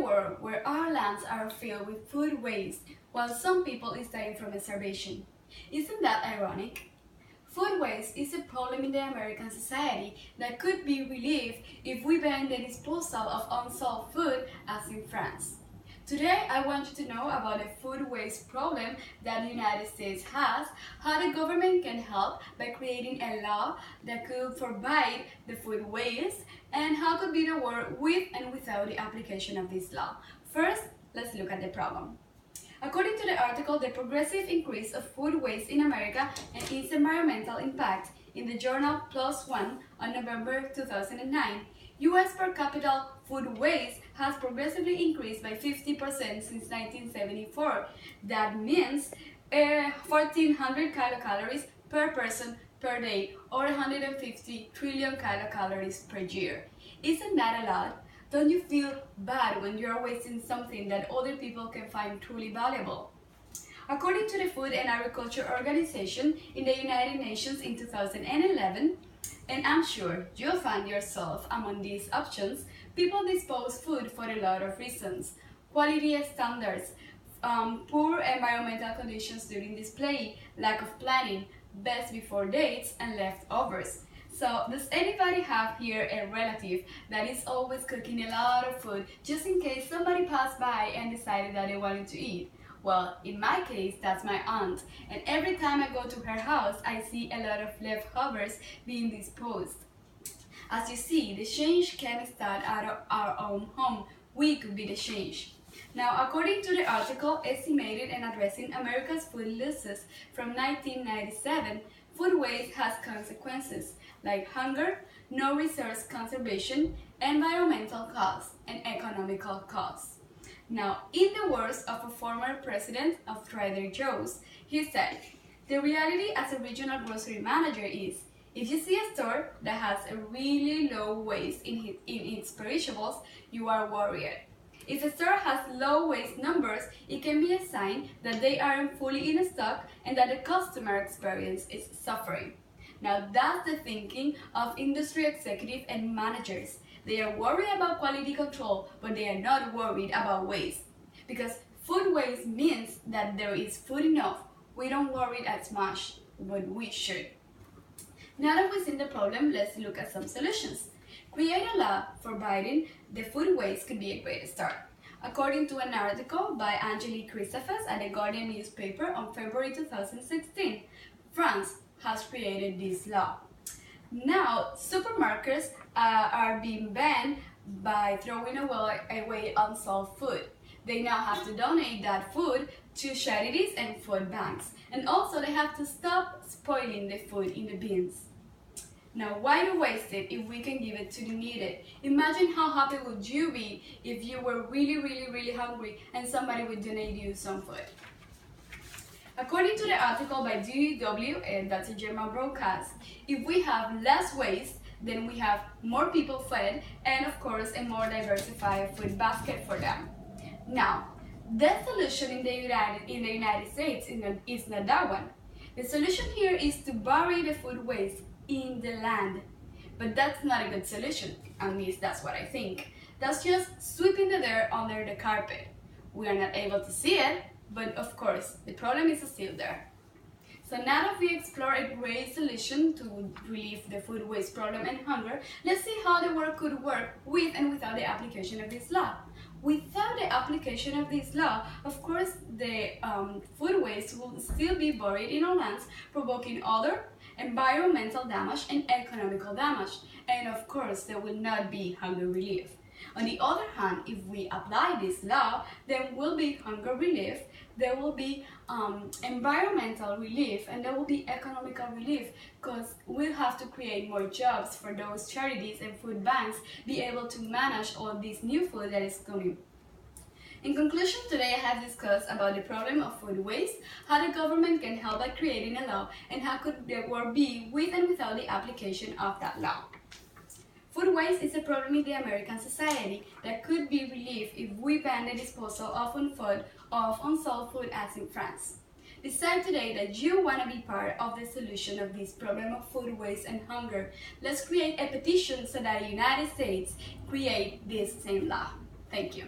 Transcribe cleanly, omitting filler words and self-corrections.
world where our lands are filled with food waste, while some people is dying from starvation. Isn't that ironic? Food waste is a problem in the American society that could be relieved if we ban the disposal of unsold food as in France. Today, I want you to know about the food waste problem that the United States has, how the government can help by creating a law that could forbid the food waste, and how could be the world with and without the application of this law. First, let's look at the problem. According to the article, The Progressive Increase of Food Waste in America and Its Environmental Impact in the journal PLOS ONE on November 2009, U.S. per capita food waste has progressively increased by 50% since 1974. That means 1,400 kilocalories per person per day, or 150 trillion kilocalories per year. Isn't that a lot? Don't you feel bad when you are wasting something that other people can find truly valuable? According to the Food and Agriculture Organization in the United Nations in 2011, and I'm sure you'll find yourself among these options, people dispose food for a lot of reasons. Quality standards, poor environmental conditions during display, lack of planning, best before dates, and leftovers. So, does anybody have here a relative that is always cooking a lot of food just in case somebody passed by and decided that they wanted to eat? Well, in my case, that's my aunt, and every time I go to her house, I see a lot of leftovers being disposed. As you see, the change can start out of our own home. We could be the change. Now, according to the article Estimated and Addressing America's Food Losses from 1997, food waste has consequences like hunger, no resource conservation, environmental costs, and economical costs. Now, in the words of a former president of Trader Joe's, he said, "The reality as a regional grocery manager is, if you see a store that has a really low waste in its perishables, you are worried. If a store has low waste numbers, it can be a sign that they aren't fully in stock and that the customer experience is suffering." Now that's the thinking of industry executives and managers. They are worried about quality control, but they are not worried about waste. Because food waste means that there is food enough. We don't worry as much, but we should. Now that we've seen the problem, let's look at some solutions. Create a law forbidding the food waste could be a great start. According to an article by Angelique Christophers at the Guardian newspaper on February 2016, France has created this law. Now, supermarkets are being banned by throwing away unsold food. They now have to donate that food to charities and food banks. And also they have to stop spoiling the food in the bins. Now, why to waste it if we can give it to the needed? Imagine how happy would you be if you were really hungry and somebody would donate you some food. According to the article by DW, and that's a German broadcast, if we have less waste, then we have more people fed and of course a more diversified food basket for them. Now, the solution in the United States is not that one. The solution here is to bury the food waste in the land. But that's not a good solution, at least that's what I think. That's just sweeping the dirt under the carpet. We are not able to see it, but of course, the problem is still there. So now that we explore a great solution to relieve the food waste problem and hunger, let's see how the world could work with and without the application of this law. Without the application of this law, of course, the food waste will still be buried in our lands, provoking other environmental damage and economical damage. And of course, there will not be hunger relief. On the other hand, if we apply this law, there will be hunger relief, there will be environmental relief, and there will be economical relief, because we'll have to create more jobs for those charities and food banks be able to manage all this new food that is coming. In conclusion, today I have discussed about the problem of food waste, how the government can help by creating a law, and how could the world be with and without the application of that law. Food waste is a problem in the American society that could be relieved if we ban the disposal of unsold food as in France. Decide today that you want to be part of the solution of this problem of food waste and hunger. Let's create a petition so that the United States create this same law. Thank you.